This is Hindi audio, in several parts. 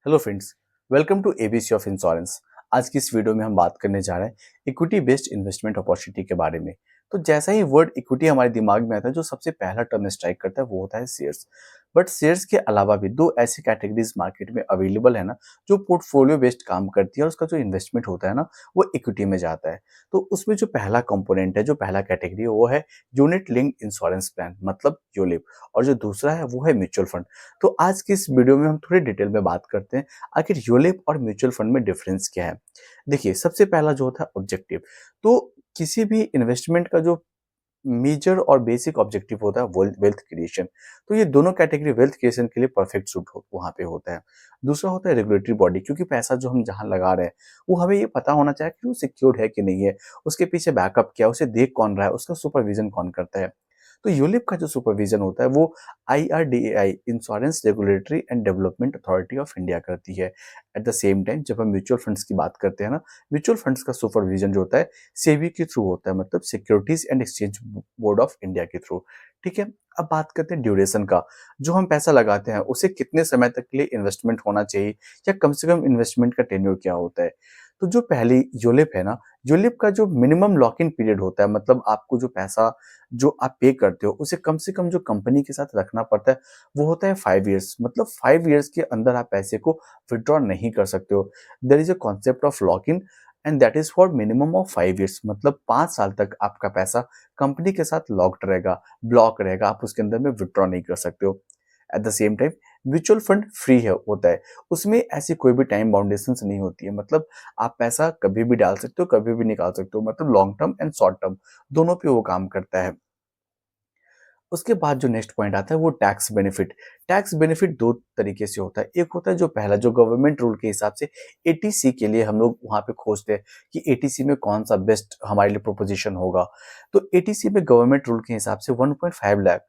Hello friends, welcome to ABC of insurance. आज की इस वीडियो में हम बात करने जा रहे हैं इक्विटी बेस्ड इन्वेस्टमेंट अपॉर्चुनिटी के बारे में। तो जैसा ही वर्ड इक्विटी हमारे दिमाग में आता है, जो सबसे पहला टर्म स्ट्राइक करता है वो होता है शेयर्स। बट शेयर्स के अलावा भी दो ऐसी कैटेगरीज मार्केट में अवेलेबल है ना, जो पोर्टफोलियो बेस्ड काम करती है और उसका जो इन्वेस्टमेंट होता है ना, वो इक्विटी में जाता है। तो उसमें जो पहला कंपोनेंट है, जो पहला कैटेगरी है, वो है यूनिट लिंक्ड इंश्योरेंस प्लान, मतलब यूलिप। और जो दूसरा है वो है म्यूचुअल फंड। तो आज की इस वीडियो में हम थोड़ी डिटेल में बात करते हैं आखिर यूलिप और म्यूचुअल फंड में डिफरेंस क्या है। देखिए, सबसे पहला जो होता है ऑब्जेक्टिव। तो किसी भी इन्वेस्टमेंट का जो मेजर और बेसिक ऑब्जेक्टिव होता है वेल्थ क्रिएशन। तो ये दोनों कैटेगरी वेल्थ क्रिएशन के लिए परफेक्ट सूट वहां पे होता है। दूसरा होता है रेगुलेटरी बॉडी, क्योंकि पैसा जो हम जहां लगा रहे हैं वो हमें ये पता होना चाहिए कि वो सिक्योर्ड है कि नहीं है, उसके पीछे बैकअप क्या है, उसे देख कौन रहा है, उसका सुपरविजन कौन करता है। तो यूलिप का जो सुपरविजन होता है वो IRDAI, insurance regulatory and development authority of India करती है। एट द सेम टाइम जब हम म्यूचुअल फंड्स की बात करते हैं ना, म्यूचुअल फंड्स का सुपरविजन जो होता है सेबी के थ्रू होता है, मतलब securities and exchange board of India के थ्रू। ठीक है। अब बात करते हैं ड्यूरेशन का। जो हम पैसा लगाते हैं उसे कितने समय तक के लिए इन्वेस्टमेंट होना चाहिए, या कम से कम इन्वेस्टमेंट का टेन्योर क्या होता है। तो जो पहली यूलिप है ना, यूलिप का जो मिनिमम लॉक इन पीरियड होता है, मतलब आपको जो पैसा जो आप पे करते हो उसे कम से कम जो कंपनी के साथ रखना पड़ता है, वो होता है 5 ईयर्स। मतलब 5 ईयर्स के अंदर आप पैसे को विड्रॉ नहीं कर सकते हो। There is a concept of lock in and that is for minimum of 5 years. मतलब 5 साल तक आपका पैसा कंपनी के साथ लॉक्ड रहेगा, ब्लॉक रहेगा, आप उसके अंदर में विड्रॉ नहीं कर सकते हो। At the same time mutual fund free है होता है, उसमें ऐसी कोई भी टाइम बाउंडेशंस नहीं होती है। मतलब आप पैसा कभी भी डाल सकते हो, कभी भी निकाल सकते हो, मतलब long term and short term दोनों पे वो काम करता है। उसके बाद जो नेक्स्ट पॉइंट आता है वो टैक्स बेनिफिट। टैक्स बेनिफिट दो तरीके से होता है। एक होता है जो पहला, जो गवर्नमेंट रूल के हिसाब से एटीसी के लिए हम लोग वहां पे खोजते हैं कि एटीसी में कौन सा बेस्ट हमारे लिए प्रोपोजिशन होगा। तो एटीसी में गवर्नमेंट रूल के हिसाब से 1.5 लाख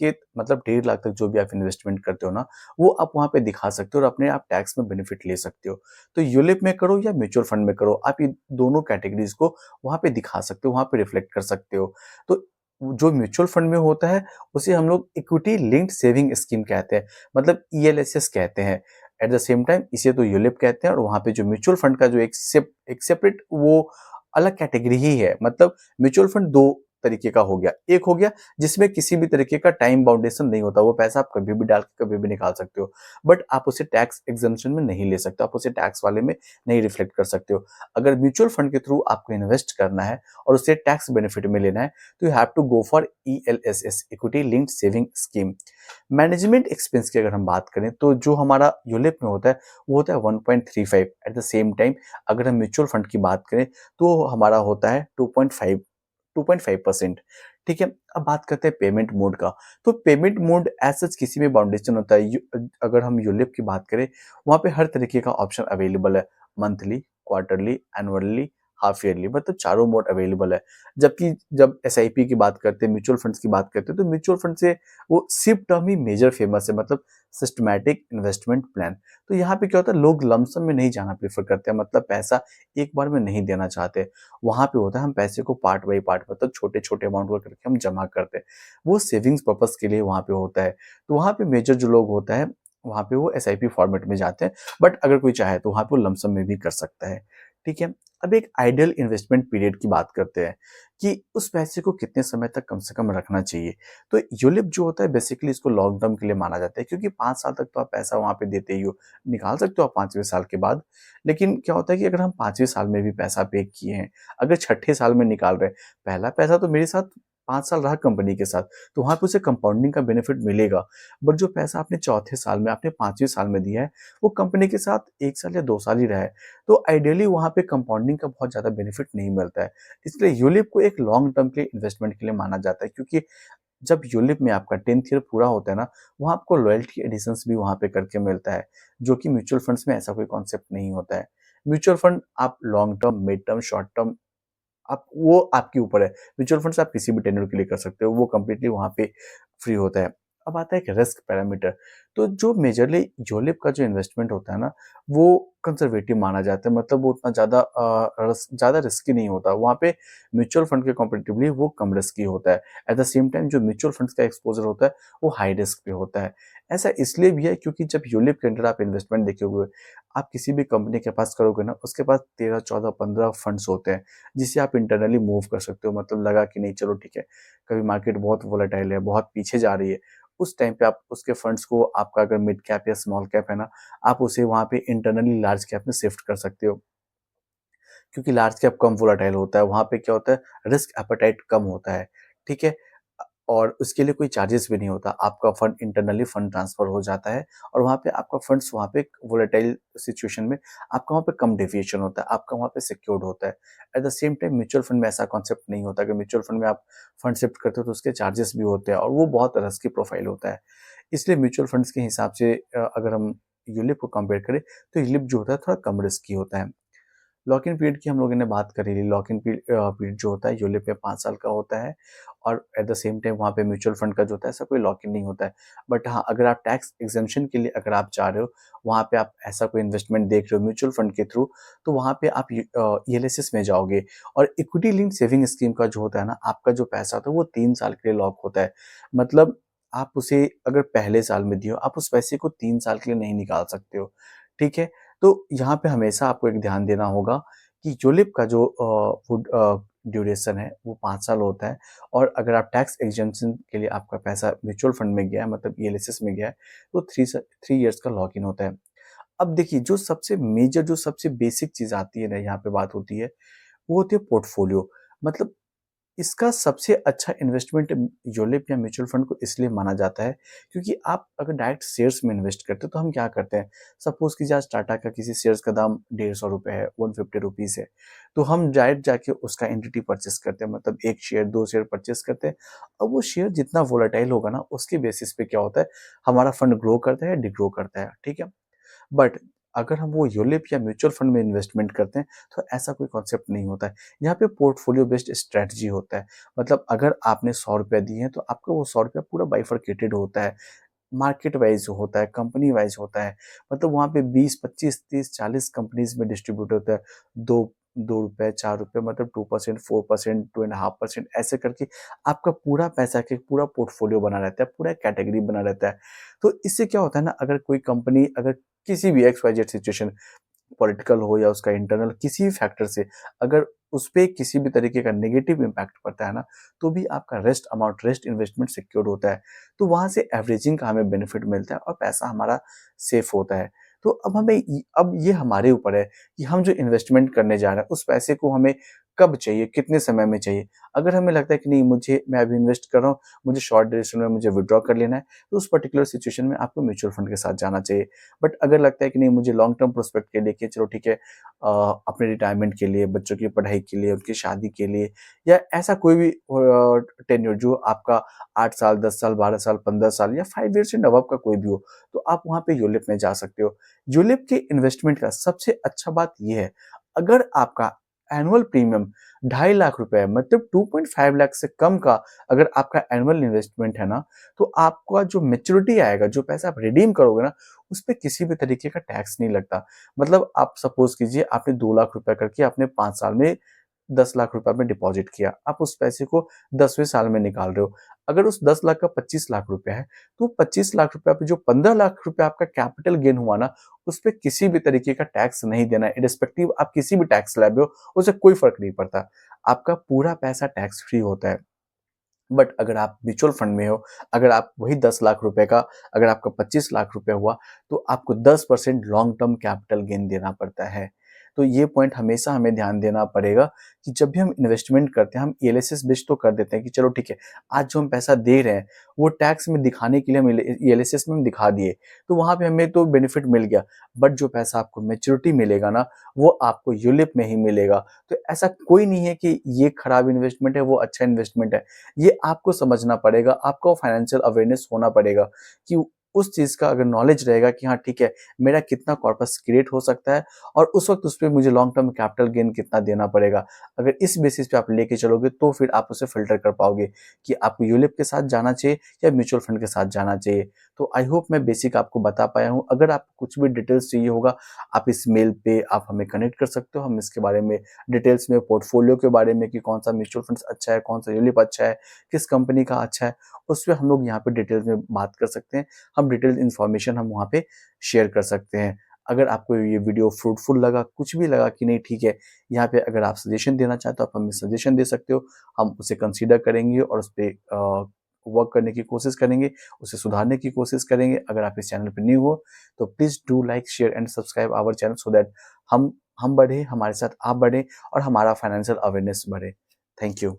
के, मतलब 1.5 लाख तक जो भी आप इन्वेस्टमेंट करते हो ना, वो आप वहां पे दिखा सकते हो और अपने आप टैक्स में बेनिफिट ले सकते हो। तो यूलिप में करो या म्यूचुअल फंड में करो, आप ये दोनों कैटेगरीज को वहां पे दिखा सकते हो, वहां पे रिफ्लेक्ट कर सकते हो। तो जो म्यूचुअल फंड में होता है उसे हम लोग इक्विटी लिंक्ड सेविंग स्कीम कहते हैं, मतलब ELSS कहते हैं। एट द सेम टाइम इसे तो यूलिप कहते हैं, और वहां पे जो म्यूचुअल फंड का जो एक सेपरेट वो अलग कैटेगरी ही है। मतलब म्यूचुअल फंड दो तरीके का हो गया। एक हो गया जिसमें किसी भी तरीके का टाइम बाउंडेशन नहीं होता, वो पैसा आप कभी भी डाल के कभी भी निकाल सकते हो, बट आप उसे टैक्स एग्जम्पशन में नहीं ले सकते, आप उसे टैक्स वाले में नहीं रिफ्लेक्ट कर सकते हो। अगर म्यूचुअल फंड के थ्रू आपको इन्वेस्ट करना है और उसे टैक्स बेनिफिट में लेना है, तो you have to go for ELSS, equity linked saving scheme. Management expense की अगर हम बात करें तो जो हमारा यूलिप में होता है वो होता है 1.35। एट द सेम टाइम अगर हम म्यूचुअल फंड की बात करें तो हमारा होता है 2.5%। ठीक है। अब बात करते हैं पेमेंट मोड का। तो पेमेंट मोड एज सच किसी में बाउंडेशन होता है। अगर हम यूलिप की बात करें, वहां पे हर तरीके का ऑप्शन अवेलेबल है। Monthly, quarterly, annually, half yearly, मतलब चारों मोड अवेलेबल है। जबकि जब SIP की बात करते हैं, म्यूचुअल फंड्स की बात करते हैं, तो म्यूचुअल फंड से वो सिप टर्म ही मेजर फेमस है, मतलब सिस्टमैटिक इन्वेस्टमेंट प्लान। तो यहाँ पे क्या होता है, लोग लमसम में नहीं जाना प्रेफर करते हैं, मतलब पैसा एक बार में नहीं देना चाहते। वहां पे होता है हम पैसे को पार्ट बाई पार्ट, मतलब छोटे छोटे अमाउंट को करके हम जमा करते हैं। वो सेविंग्स पर्पज के लिए वहां पे होता है। तो वहां पे मेजर जो लोग होता है वहां पे वो SIP फॉर्मेट में जाते हैं, बट अगर कोई चाहे तो वहां पे वो लमसम में भी कर सकता है। ठीक है। अब एक आइडियल इन्वेस्टमेंट पीरियड की बात करते हैं कि उस पैसे को कितने समय तक कम से कम रखना चाहिए। तो यूलिप जो होता है बेसिकली इसको लॉन्ग टर्म के लिए माना जाता है, क्योंकि 5 साल तक तो आप पैसा वहां पे देते ही हो, निकाल सकते हो आप 5वें साल के बाद। लेकिन क्या होता है कि अगर हम 5वें साल में भी पैसा पे किए हैं, अगर छठे साल में निकाल रहे हैं, पहला पैसा तो मेरे साथ 5 साल रहा कंपनी के साथ, तो वहां पे उसे कंपाउंडिंग का बेनिफिट मिलेगा। बट जो पैसा आपने चौथे साल में, आपने 5वें साल में दिया है, वो कंपनी के साथ 1 साल या 2 साल ही रहा है। तो आइडियली वहां पे कंपाउंडिंग का बहुत ज्यादा बेनिफिट नहीं मिलता है। इसलिए यूलिप को एक लॉन्ग टर्म के इन्वेस्टमेंट के लिए माना जाता है, क्योंकि जब यूलिप में आपका 10th ईयर पूरा होता है ना, वहाँ आपको लॉयल्टी एडिशंस भी वहाँ पे करके मिलता है, जो कि म्यूचुअल फंड्स में ऐसा कोई कॉन्सेप्ट नहीं होता है। म्यूचुअल फंड आप long term, mid term, short term, आप वो आपके ऊपर है। म्यूचुअल फंड्स आप किसी भी टेन्योर के लिए कर सकते हो, वो कंप्लीटली वहाँ पे फ्री होता है। अब आता है एक रिस्क पैरामीटर। तो जो मेजरली यूलिप का जो इन्वेस्टमेंट होता है ना, वो कंजर्वेटिव माना जाता है, मतलब वो उतना ज़्यादा रिस्की नहीं होता। वहाँ पे म्यूचुअल फंड के कंपैरेटिवली वो कम रिस्की होता है। एट द सेम टाइम जो म्यूचुअल फंड्स का एक्सपोज़र होता है, वो हाई रिस्क पे होता है। ऐसा इसलिए भी है क्योंकि जब यूलिप के अंडर आप इन्वेस्टमेंट देखोगे, आप किसी भी कंपनी के पास करोगे ना, उसके पास 13, 14, 15 फंड्स होते हैं, जिसे आप इंटरनली मूव कर सकते हो। मतलब लगा कि नहीं चलो ठीक है, कभी मार्केट बहुत वोलेटाइल है, बहुत पीछे जा रही है, उस टाइम पे आप उसके फंड्स को, आपका अगर मिड कैप या स्मॉल कैप है ना, आप उसे वहाँ पे इंटरनली लार्ज कैप में शिफ्ट कर सकते हो। क्योंकि लार्ज कैप कम वोलेटाइल होता है, वहाँ पे क्या होता है, रिस्क एपेटाइट कम होता है, ठीक है? और उसके लिए कोई चार्जेस भी नहीं होता, आपका फंड इंटरनली फंड ट्रांसफर हो जाता है और वहाँ पे आपका फंड्स वहाँ पे वोलेटाइल सिचुएशन में आपका वहाँ पे कम डेविएशन होता है, आपका वहाँ पे सिक्योर्ड होता है। At the same time mutual fund में ऐसा कॉन्सेप्ट नहीं होता। अगर म्यूचुअल फंड में आप फंड शिफ्ट करते हो तो उसके चार्जेस भी होते हैं और वो बहुत रिस्की प्रोफाइल होता है। इसलिए म्यूचुअल फंड्स के हिसाब से अगर हम यूलिप को कंपेयर करें तो यूलिप जो होता है थोड़ा कम रिस्की होता है। लॉक इन पीरियड की हम लोगों ने बात करी ली। लॉक इन पीरियड जो होता है यूलिप में 5 साल का होता है और एट द सेम टाइम वहाँ पे म्यूचुअल फंड का जो होता है ऐसा कोई लॉक इन नहीं होता है। बट हाँ, अगर आप टैक्स एग्जेम्पशन के लिए अगर आप जा रहे हो, वहाँ पे आप ऐसा कोई इन्वेस्टमेंट देख रहे हो म्यूचुअल फंड के थ्रू, तो वहाँ पे आप ईएलएसएस में जाओगे और इक्विटी लिंक्ड सेविंग स्कीम का जो होता है ना, आपका जो पैसा होता है वो 3 साल के लिए लॉक होता है। मतलब आप उसे अगर पहले साल में दिए हो, आप उस पैसे को 3 साल के लिए नहीं निकाल सकते हो, ठीक है? तो यहाँ पे हमेशा आपको एक ध्यान देना होगा कि यूलिप का जो ड्यूरेशन है वो 5 साल होता है और अगर आप टैक्स एग्जेम्पशन के लिए आपका पैसा म्यूचुअल फंड में गया है, मतलब ईएलएसएस में गया है, तो 3 इयर्स का लॉक इन होता है। अब देखिए, जो सबसे मेजर, जो सबसे बेसिक चीज़ आती है ना, यहाँ पे बात होती है, वो होती है पोर्टफोलियो। मतलब इसका सबसे अच्छा इन्वेस्टमेंट यूलिप या म्यूचुअल फंड को इसलिए माना जाता है क्योंकि आप अगर डायरेक्ट शेयर्स में इन्वेस्ट करते हो तो हम क्या करते हैं, सपोज कीजिए आज टाटा का किसी शेयर्स का दाम 150 रुपये है, 150 रुपीज़ है, तो हम डायरेक्ट जाके उसका एंटिटी परचेस करते हैं, मतलब एक शेयर, दो शेयर परचेस करते हैं। अब वो शेयर जितना वोलेटाइल होगा ना, उसके बेसिस पे क्या होता है, हमारा फंड ग्रो करता है, डिग्रो करता है, ठीक है? बट अगर हम वो यूलिप या म्यूचुअल फंड में इन्वेस्टमेंट करते हैं तो ऐसा कोई कॉन्सेप्ट नहीं होता है। यहाँ पे पोर्टफोलियो बेस्ड स्ट्रेटजी होता है। मतलब अगर आपने 100 रुपये दिए हैं तो आपका वो 100 रुपया पूरा बाइफरकेटेड होता है, मार्केट वाइज होता है, कंपनी वाइज होता है। मतलब वहाँ पे 20, 25, 30, 40 कंपनीज में डिस्ट्रीब्यूट होता है। दो ₹2, ₹4, मतलब 2%, 4%, 2.5% ऐसे करके आपका पूरा पैसा के पूरा पोर्टफोलियो बना रहता है, पूरा कैटेगरी बना रहता है। तो इससे क्या होता है ना, अगर कोई कंपनी, अगर किसी भी X Y Z situation, political हो या उसका इंटरनल किसी भी फैक्टर से, अगर उस पे किसी भी तरीके का नेगेटिव इम्पैक्ट पड़ता है ना, तो भी आपका रेस्ट इन्वेस्टमेंट सिक्योर होता है। तो वहाँ से एवरेजिंग का हमें बेनिफिट मिलता है और पैसा हमारा सेफ होता है। तो अब ये हमारे ऊपर है कि हम जो इन्वेस्टमेंट करने जा रहे हैं, उस पैसे को हमें कब चाहिए, कितने समय में चाहिए। अगर हमें लगता है कि नहीं, मैं अभी इन्वेस्ट कर रहा हूँ, मुझे शॉर्ट ड्यूरेशन में मुझे विथड्रॉ कर लेना है, तो उस पर्टिकुलर सिचुएशन में आपको म्यूचुअल फंड के साथ जाना चाहिए। बट अगर लगता है कि नहीं, मुझे लॉन्ग टर्म प्रोस्पेक्ट के लिए, कि चलो ठीक है, अपने रिटायरमेंट के लिए, बच्चों की पढ़ाई के लिए, उनकी शादी के लिए, या ऐसा कोई भी टेन्योर जो आपका 8 साल, 10 साल, 12 साल, 15 साल या 5 ईयर्स एंड अबव का कोई भी हो, तो आप वहाँ पे यूलिप में जा सकते हो। यूलिप के इन्वेस्टमेंट का सबसे अच्छा बात ये है, अगर आपका एनुअल प्रीमियम 2.5 लाख रुपए है, मतलब 2.5 लाख से कम का अगर आपका एनुअल इन्वेस्टमेंट है ना, तो आपका जो मैच्योरिटी आएगा, जो पैसा आप रिडीम करोगे ना, उस पे किसी भी तरीके का टैक्स नहीं लगता। मतलब आप सपोज कीजिए, आपने 2 लाख रुपए करके आपने 5 साल में 10 लाख रुपए में डिपॉजिट किया। आप उस पैसे को 10वें साल में निकाल रहे हो। अगर उस 10 लाख का 25 लाख रुपए है, तो 25 लाख रुपए पे जो 15 लाख रुपए आपका कैपिटल गेन हुआ ना, उस पे किसी भी तरीके का टैक्स नहीं देना है। इर्रेस्पेक्टिव आप किसी भी टैक्स स्लैब में हो, उससे कोई फ़र्क नहीं पड़ता। आपका पूरा पैसा टैक्स फ्री होता है। बट अगर आप म्यूचुअल फंड में हो, अगर आप वही 10 लाख रुपए का, अगर आपका 25 लाख रुपए हुआ, तो आपको 10% लॉन्ग टर्म कैपिटल गेन देना पड़ता है। तो ये पॉइंट हमेशा हमें ध्यान देना पड़ेगा कि जब भी हम इन्वेस्टमेंट करते हैं, हम ईएलएसएस बेस्ड तो कर देते हैं कि चलो ठीक है, आज जो हम पैसा दे रहे हैं, वो टैक्स में दिखाने के लिए हम ईएलएसएस में हम दिखा दिए, तो वहाँ पे हमें तो बेनिफिट मिल गया। बट जो पैसा आपको मैच्योरिटी मिलेगा ना, वो आपको यूलिप में ही मिलेगा। तो ऐसा कोई नहीं है कि ये खराब इन्वेस्टमेंट है, वो अच्छा इन्वेस्टमेंट है। ये आपको समझना पड़ेगा, आपको फाइनेंशियल अवेयरनेस होना पड़ेगा कि उस चीज़ का अगर नॉलेज रहेगा कि हाँ ठीक है, मेरा कितना कॉर्पस क्रिएट हो सकता है और उस वक़्त उसपे मुझे लॉन्ग टर्म कैपिटल गेन कितना देना पड़ेगा। अगर इस बेसिस पे आप लेके चलोगे तो फिर आप उसे फ़िल्टर कर पाओगे कि आपको यूलिप के साथ जाना चाहिए या म्यूचुअल फंड के साथ जाना चाहिए। तो आई होप मैं बेसिक आपको बता पाया हूँ। अगर आपको कुछ भी डिटेल्स चाहिए होगा, आप इस मेल पे आप हमें कनेक्ट कर सकते हो। हम इसके बारे में डिटेल्स में, पोर्टफोलियो के बारे में कि कौन-सा म्यूचुअल फंड्स अच्छा है, कौन-सा यूलिप अच्छा है, किस कंपनी का अच्छा है, उस पे हम लोग यहाँ पे डिटेल्स में बात कर सकते हैं। हम डिटेल्ड इन्फॉर्मेशन हम वहाँ पे शेयर कर सकते हैं। अगर आपको ये वीडियो फ्रूटफुल लगा, कुछ भी लगा कि नहीं ठीक है, यहाँ पे अगर आप सजेशन देना चाहते हो, आप हमें सजेशन दे सकते हो। हम उसे कंसीडर करेंगे और उसपे वर्क करने की कोशिश करेंगे, उसे सुधारने की कोशिश करेंगे। अगर आप इस चैनल पे न्यू हो, तो please do like, share and subscribe our channel so that हम बढ़ें, हमारे साथ आप बढ़ें और हमारा फाइनेंशियल अवेयरनेस बढ़े। Thank you.